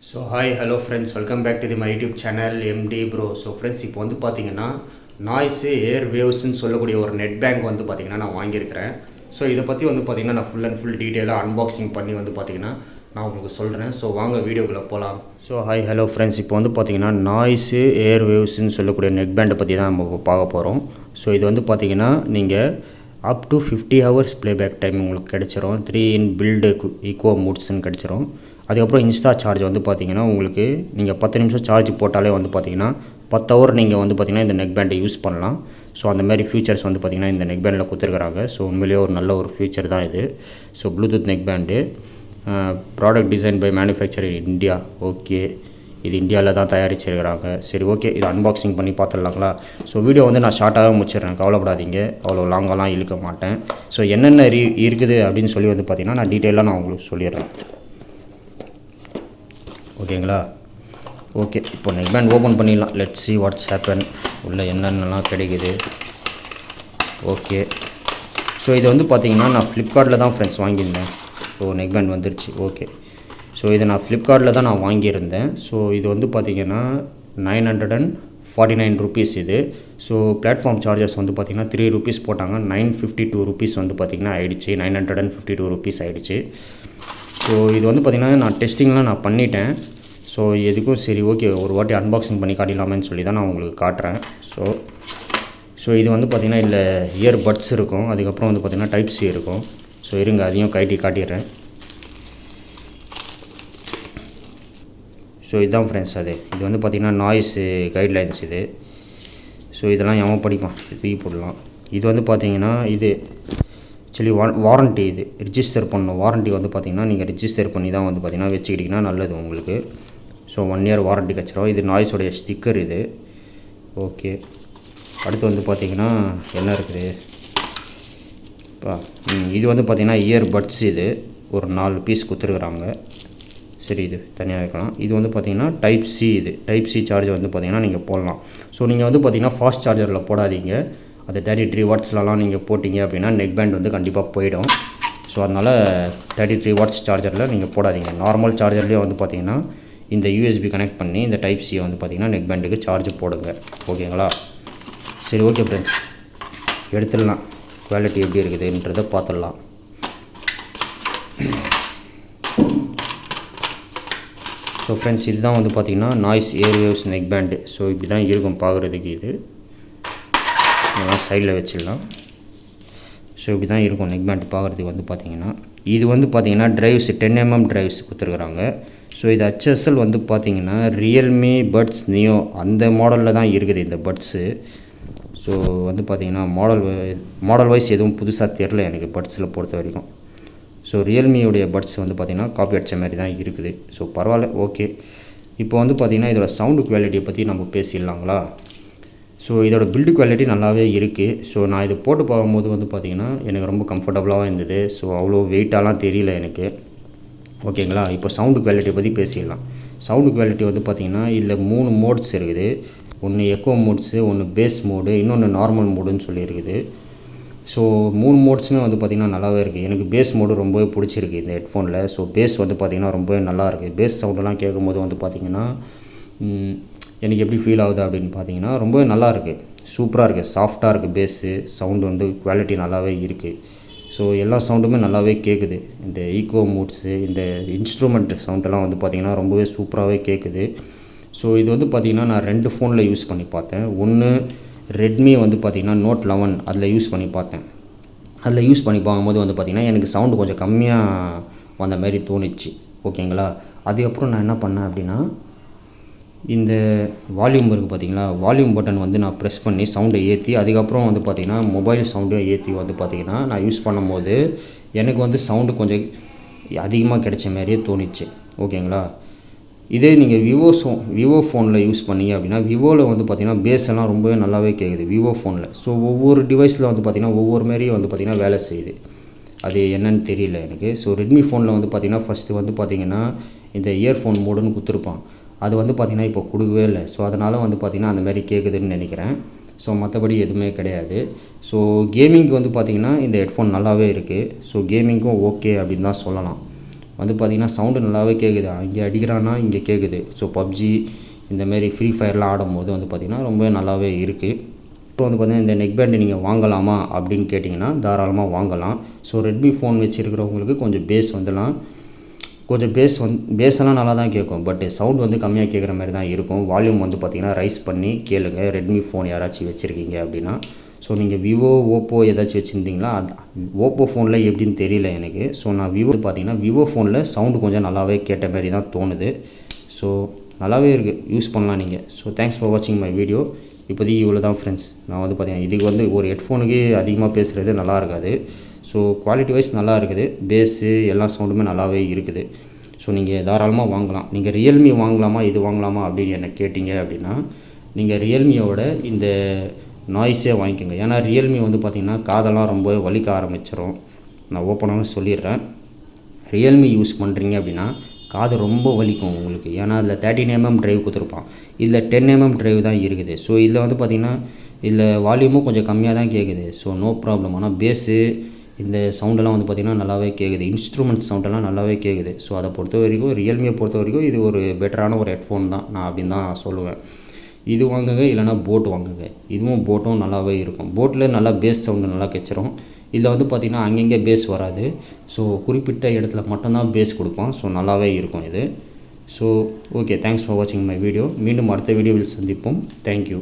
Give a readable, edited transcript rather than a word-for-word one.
So hi hello friends, welcome back to my YouTube channel MD bro. So friends, இப்போ வந்து பார்த்தீங்கன்னா noise ஏர் வேவ்ஸ்ன்னு சொல்லக்கூடிய ஒரு நெட் பேங்க் வந்து பார்த்தீங்கன்னா நான் வாங்கியிருக்கிறேன். ஸோ இதை பற்றி வந்து பார்த்தீங்கன்னா நான் ஃபுல் அண்ட் ஃபுல் டீட்டெயிலாக அன்பாக்சிங் பண்ணி வந்து பார்த்தீங்கன்னா நான் உங்களுக்கு சொல்கிறேன். ஸோ வாங்க வீடியோக்குள்ளே போகலாம். ஸோ ஹாய் ஹலோ ஃப்ரெண்ட்ஸ், இப்போ வந்து பார்த்தீங்கன்னா நாய்ஸு ஏர் வேவ்ஸ்ன்னு சொல்லக்கூடிய நெட் பேண்டை பற்றி தான் நம்ம பார்க்க போகிறோம். ஸோ இது வந்து பார்த்தீங்கன்னா நீங்கள் up to 50 hours playback time உங்களுக்கு கிடச்சிரும். 3 in பில்டு ஈக்கோ மூட்ஸ்ன்னு கிடச்சிரும். அதுக்கப்புறம் இன்ஸ்டா சார்ஜ் வந்து பார்த்தீங்கன்னா உங்களுக்கு நீங்கள் 10 நிமிஷம் சார்ஜ் போட்டாலே வந்து பார்த்தீங்கன்னா 10 hour நீங்கள் வந்து பார்த்தீங்கன்னா இந்த நெக் பேண்டை யூஸ் பண்ணலாம். ஸோ அந்த மாதிரி ஃபியூச்சர்ஸ் வந்து பார்த்தீங்கன்னா இந்த நெக் பேண்டில் கொடுத்துருக்குறாங்க. ஸோ உண்மையிலேயே ஒரு நல்ல ஒரு ஃபியூச்சர் தான் இது. So Bluetooth neck band, product design by manufacture India. Okay, இது இந்தியாவில் தான் தயாரிச்சிருக்கிறாங்க. சரி, ஓகே, இது அன்பாக்சிங் பண்ணி பார்த்துடலாங்களா? ஸோ வீடியோ வந்து நான் ஷார்ட்டாக முடிச்சிடுறேன், கவலைப்படாதீங்க, அவ்வளோ லாங்கெல்லாம் இழுக்க மாட்டேன். ஸோ என்னென்ன இருக்குது அப்படின்னு சொல்லி வந்து பார்த்தீங்கன்னா நான் டீட்டெயிலாக நான் உங்களுக்கு சொல்லிடுறேன். ஓகேங்களா? ஓகே, இப்போ நெக் பேண்ட் ஓப்பன் பண்ணிடலாம். Let's see what's happen. உள்ளே என்னென்னலாம் கிடைக்குது. ஓகே, ஸோ இது வந்து பார்த்தீங்கன்னா நான் ஃப்ளிப்கார்ட்டில் தான் ஃப்ரெண்ட்ஸ் வாங்கியிருந்தேன். ஸோ நெக் பேண்ட் வந்துருச்சு. ஓகே, ஸோ இதை நான் ஃப்ளிப்கார்ட்டில் தான் நான் வாங்கியிருந்தேன். ஸோ இது வந்து பார்த்திங்கன்னா 949 rupees இது. ஸோ பிளாட்ஃபார்ம் சார்ஜஸ் வந்து பார்த்திங்கன்னா 3 rupees போட்டாங்க. 952 rupees வந்து பார்த்திங்கன்னா ஆகிடுச்சு. 952 rupees ஆகிடுச்சு. ஸோ இது வந்து பார்த்திங்கன்னா நான் டெஸ்டிங்லாம் நான் பண்ணிட்டேன். ஸோ எதுக்கும் சரி, ஓகே, ஒரு வாட்டி அன்பாக்சிங் பண்ணி காட்டிடலாமேன்னு சொல்லி தான் நான் உங்களுக்கு காட்டுறேன். ஸோ இது வந்து பார்த்திங்கன்னா இதில் இயர் பட்ஸ் இருக்கும். அதுக்கப்புறம் வந்து பார்த்திங்கன்னா டைப் சி இருக்கும். ஸோ இருங்க, அதையும் காட்டிடுறேன். ஸோ இதுதான் ஃப்ரெண்ட்ஸ் அது. இது வந்து பார்த்திங்கன்னா நாய்ஸு கைட்லைன்ஸ் இது. ஸோ இதெல்லாம் எவன் படிப்பான், தூக்கி போடலாம். இது வந்து பார்த்திங்கன்னா இது ஆக்சுவலி வாரண்ட்டி. இது ரிஜிஸ்டர் பண்ணணும். வாரண்ட்டி வந்து பார்த்திங்கன்னா நீங்கள் ரிஜிஸ்டர் பண்ணி தான் வந்து பார்த்திங்கன்னா வச்சுக்கிட்டிங்கன்னா நல்லது உங்களுக்கு. ஸோ 1 year வாரண்ட்டி கிடச்சிரும். இது நாய்ஸோடைய ஸ்டிக்கர் இது. ஓகே, அடுத்து வந்து பார்த்திங்கன்னா என்ன இருக்குது இது வந்து பார்த்திங்கன்னா இயர் பட்ஸ். இது ஒரு 4 பீஸ் கொடுத்துருக்குறாங்க. சரி, இது தனியாக வைக்கலாம். இது வந்து பார்த்திங்கன்னா டைப் சி. இது டைப் சி சார்ஜ் வந்து பார்த்திங்கன்னா நீங்கள் போடலாம். ஸோ நீங்கள் வந்து பார்த்திங்கன்னா ஃபாஸ்ட் சார்ஜரில் போடாதீங்க. அது 33 wattsலாம் நீங்கள் போட்டிங்க அப்படின்னா நெக் பேண்ட் வந்து கண்டிப்பாக போயிடும். ஸோ அதனால் 33 watts சார்ஜரில் நீங்கள் போடாதீங்க. நார்மல் சார்ஜர்லேயே வந்து பார்த்திங்கன்னா இந்த யூஎஸ்பி கனெக்ட் பண்ணி இந்த டைப் சியை வந்து பார்த்திங்கன்னா நெக் பேண்டுக்கு சார்ஜ் போடுங்க. ஓகேங்களா? சரி, ஓகே ஃப்ரெண்ட்ஸ், எடுத்துடலாம். குவாலிட்டி எப்படி இருக்குதுன்றதை பார்த்துடலாம். ஸோ ஃப்ரெண்ட்ஸ், இதுதான் வந்து பார்த்திங்கன்னா நாய்ஸ் ஏர் வேவ்ஸ் நெக் பேண்டு. ஸோ இப்படி தான் இருக்கும் பார்க்குறதுக்கு. இது இதெல்லாம் சைடில் வச்சிடலாம். ஸோ இப்படி தான் இருக்கும் நெக் பேண்ட் பார்க்குறதுக்கு வந்து பார்த்திங்கன்னா. இது வந்து பார்த்திங்கன்னா ட்ரைவ்ஸ் 10 mm ட்ரைவ்ஸ் கொடுத்துருக்குறாங்க. ஸோ இது HSL வந்து பார்த்திங்கன்னா ரியல்மி பட்ஸ் நியோ அந்த மாடலில் தான் இருக்குது இந்த பட்ஸு. ஸோ வந்து பார்த்திங்கன்னா மாடல் வைஸ் எதுவும் புதுசாக தெரில எனக்கு பட்ஸில் பொறுத்த வரைக்கும். ஸோ ரியல்மியோடைய பட்ஸ் வந்து பார்த்திங்கன்னா காப்பி அடித்த மாதிரி தான் இருக்குது. ஸோ பரவாயில்ல, ஓகே. இப்போ வந்து பார்த்திங்கன்னா இதோட சவுண்டு குவாலிட்டியை பற்றி நம்ம பேசிடலாங்களா? ஸோ இதோட பில்டு குவாலிட்டி நல்லாவே இருக்குது. ஸோ நான் இது போட்டு பார்க்கும்போது வந்து பார்த்திங்கன்னா எனக்கு ரொம்ப கம்ஃபர்டபுளாகவும் இருந்தது. ஸோ அவ்வளோ வெயிட்டாலாம் தெரியல எனக்கு. ஓகேங்களா? இப்போ சவுண்டு குவாலிட்டியை பற்றி பேசிடலாம். சவுண்டு குவாலிட்டி வந்து பார்த்திங்கன்னா இதில் 3 மோட்ஸ் இருக்குது. ஒன்று எக்கோ மோட்ஸு, ஒன்று பேஸ் மோடு, இன்னொன்று நார்மல் மோடுன்னு சொல்லியிருக்குது. ஸோ 3 மோட்ஸுமே வந்து பார்த்திங்கன்னா நல்லாவே இருக்குது. எனக்கு பேஸ் மோடு ரொம்பவே பிடிச்சிருக்கு இந்த ஹெட்ஃபோனில். ஸோ பேஸ் வந்து பார்த்திங்கன்னா ரொம்பவே நல்லா இருக்குது. பேஸ் சவுண்டெல்லாம் கேட்கும்போது வந்து பார்த்திங்கன்னா எனக்கு எப்படி ஃபீல் ஆகுது அப்படின்னு பார்த்தீங்கன்னா ரொம்பவே நல்லா இருக்குது. சூப்பராக இருக்குது. சாஃப்டாக இருக்குது. பேஸு சவுண்டு வந்து குவாலிட்டி நல்லாவே இருக்குது. ஸோ எல்லா சவுண்டுமே நல்லாவே கேட்குது. இந்த ஈக்கோ மூட்ஸு, இந்த இன்ஸ்ட்ருமெண்ட் சவுண்டெல்லாம் வந்து பார்த்திங்கன்னா ரொம்பவே சூப்பராகவே கேட்குது. ஸோ இது வந்து பார்த்திங்கன்னா நான் 2 ஃபோனில் யூஸ் பண்ணி பார்த்தேன். ஒன்று ரெட்மி வந்து பார்த்திங்கன்னா Note 11 அதில் யூஸ் பண்ணி பார்த்தேன். அதில் யூஸ் பண்ணி பார்க்கும்போது வந்து பார்த்திங்கன்னா எனக்கு சவுண்டு கொஞ்சம் கம்மியாக வந்த மாதிரி தோணுச்சு. ஓகேங்களா? அதுக்கப்புறம் நான் என்ன பண்ணேன் அப்படின்னா இந்த வால்யூம் இருக்குது பார்த்திங்களா, வால்யூம் பட்டன் வந்து நான் ப்ரெஸ் பண்ணி சவுண்டை ஏற்றி அதுக்கப்புறம் வந்து பார்த்திங்கன்னா மொபைல் சவுண்டையும் ஏற்றி வந்து பார்த்திங்கன்னா நான் யூஸ் பண்ணும்போது எனக்கு வந்து சவுண்டு கொஞ்சம் அதிகமாக கிடைச்ச மாதிரியே தோணுச்சு. ஓகேங்களா? இதே நீங்கள் விவோ ஃபோனில் யூஸ் பண்ணிங்க அப்படின்னா விவோவில் வந்து பார்த்திங்கன்னா பேஸ் எல்லாம் ரொம்பவே நல்லாவே கேட்குது விவோ ஃபோனில். ஸோ ஒவ்வொரு டிவைஸில் வந்து பார்த்திங்கன்னா ஒவ்வொரு மாதிரியும் வந்து பார்த்திங்கன்னா வேலை செய்யுது. அது என்னன்னு தெரியல எனக்கு. ஸோ ரெட்மி ஃபோனில் வந்து பார்த்திங்கன்னா ஃபஸ்ட்டு வந்து பார்த்திங்கன்னா இந்த இயர்ஃபோன் மோடுன்னு கொடுத்துருப்பான். அது வந்து பார்த்திங்கன்னா இப்போ கொடுக்கவே இல்லை. ஸோ அதனால் வந்து பார்த்திங்கன்னா அந்த மாதிரி கேட்குதுன்னு நினைக்கிறேன். ஸோ மற்றபடி எதுவுமே கிடையாது. ஸோ கேமிங்க்கு வந்து பார்த்திங்கன்னா இந்த ஹெட்ஃபோன் நல்லாவே இருக்குது. ஸோ கேமிங்க்கும் ஓகே அப்படின்னு தான் சொல்லலாம். வந்து பார்த்திங்கன்னா சவுண்டு நல்லாவே கேட்குது. இங்கே அடிக்கிறான்னா இங்கே கேட்குது. ஸோ பப்ஜி இந்தமாரி ஃப்ரீ ஃபயர்லாம் ஆடும்போது வந்து பார்த்திங்கன்னா ரொம்ப நல்லாவே இருக்குது. இப்போ வந்து பார்த்திங்கன்னா இந்த நெக் பேண்டு நீங்கள் வாங்கலாமா அப்படின்னு கேட்டிங்கன்னா தாராளமாக வாங்கலாம். ஸோ ரெட்மி ஃபோன் வச்சுருக்கிறவங்களுக்கு கொஞ்சம் பேஸெல்லாம் நல்லா தான் கேட்கும். பட் சவுண்ட் வந்து கம்மியாக கேட்குற மாதிரி தான் இருக்கும். வால்யூம் வந்து பார்த்திங்கன்னா ரைஸ் பண்ணி கேளுங்க. ரெட்மி ஃபோன் யாராச்சும் வச்சுருக்கீங்க அப்படின்னா. ஸோ நீங்கள் விவோ, ஓப்போ ஏதாச்சும் வச்சுருந்தீங்களா? ஓப்போ ஃபோனில் எப்படின்னு தெரியல எனக்கு. ஸோ நான் பார்த்திங்கன்னா விவோ ஃபோனில் சவுண்டு கொஞ்சம் நல்லாவே கேட்ட மாதிரி தான் தோணுது. ஸோ நல்லாவே இருக்குது, யூஸ் பண்ணலாம் நீங்கள். ஸோ தேங்க்ஸ் ஃபார் வாட்சிங் மை வீடியோ. இப்போதைக்கு இவ்வளோ தான் ஃப்ரெண்ட்ஸ். நான் வந்து பார்த்திங்கன்னா இதுக்கு வந்து ஒரு ஹெட்ஃபோனுக்கு அதிகமாக பேசுகிறது நல்லா இருக்காது. ஸோ குவாலிட்டி வைஸ் நல்லா இருக்குது. பேஸு எல்லா சவுண்டுமே நல்லாவே இருக்குது. ஸோ நீங்கள் தாராளமாக வாங்கலாம். நீங்கள் ரியல்மி வாங்கலாமா இது வாங்கலாமா அப்படின்னு என்ன கேட்டிங்க அப்படின்னா, நீங்கள் ரியல்மியோட இந்த நாய்ஸே வாங்கிக்கோங்க. ஏன்னா ரியல்மி வந்து பார்த்திங்கன்னா காதெல்லாம் ரொம்ப வலிக்க ஆரம்பிச்சிடும். நான் ஓப்பனாக சொல்லிடுறேன். ரியல்மி யூஸ் பண்ணுறீங்க அப்படின்னா காது ரொம்ப வலிக்கும் உங்களுக்கு. ஏன்னா அதில் 13mm ட்ரைவ் கொடுத்துருப்பான். இதில் 10mm ட்ரைவ் தான் இருக்குது. ஸோ இதில் வந்து பார்த்திங்கன்னா இதில் வால்யூமும் கொஞ்சம் கம்மியாக தான் கேட்குது. So no problem. ஆனால் பேஸு இந்த சவுண்டெல்லாம் வந்து பார்த்திங்கன்னா நல்லாவே கேட்குது. இன்ஸ்ட்ருமெண்ட் சவுண்டெல்லாம் நல்லாவே கேட்குது. ஸோ அதை பொறுத்த வரைக்கும் ரியல்மியை பொறுத்த வரைக்கும் இது ஒரு பெட்டரான ஒரு ஹெட்ஃபோன் தான் நான் அப்படின்னு தான் சொல்லுவேன். இது வாங்குங்க, இல்லைனா போட் வாங்குங்க. இதுவும் போட்டும் நல்லாவே இருக்கும். போட்டில் நல்லா பேஸ் சவுண்டு நல்லா கெச்சிரும். இதில் வந்து பார்த்திங்கன்னா அங்கங்கே பேஸ் வராது. ஸோ குறிப்பிட்ட இடத்துல மட்டும்தான் பேஸ் கொடுப்போம். ஸோ நல்லாவே இருக்கும் இது. ஸோ ஓகே, தேங்க்ஸ் ஃபார் வாட்சிங் மை வீடியோ. மீண்டும் அடுத்த வீடியோவில் சந்திப்போம். தேங்க்யூ.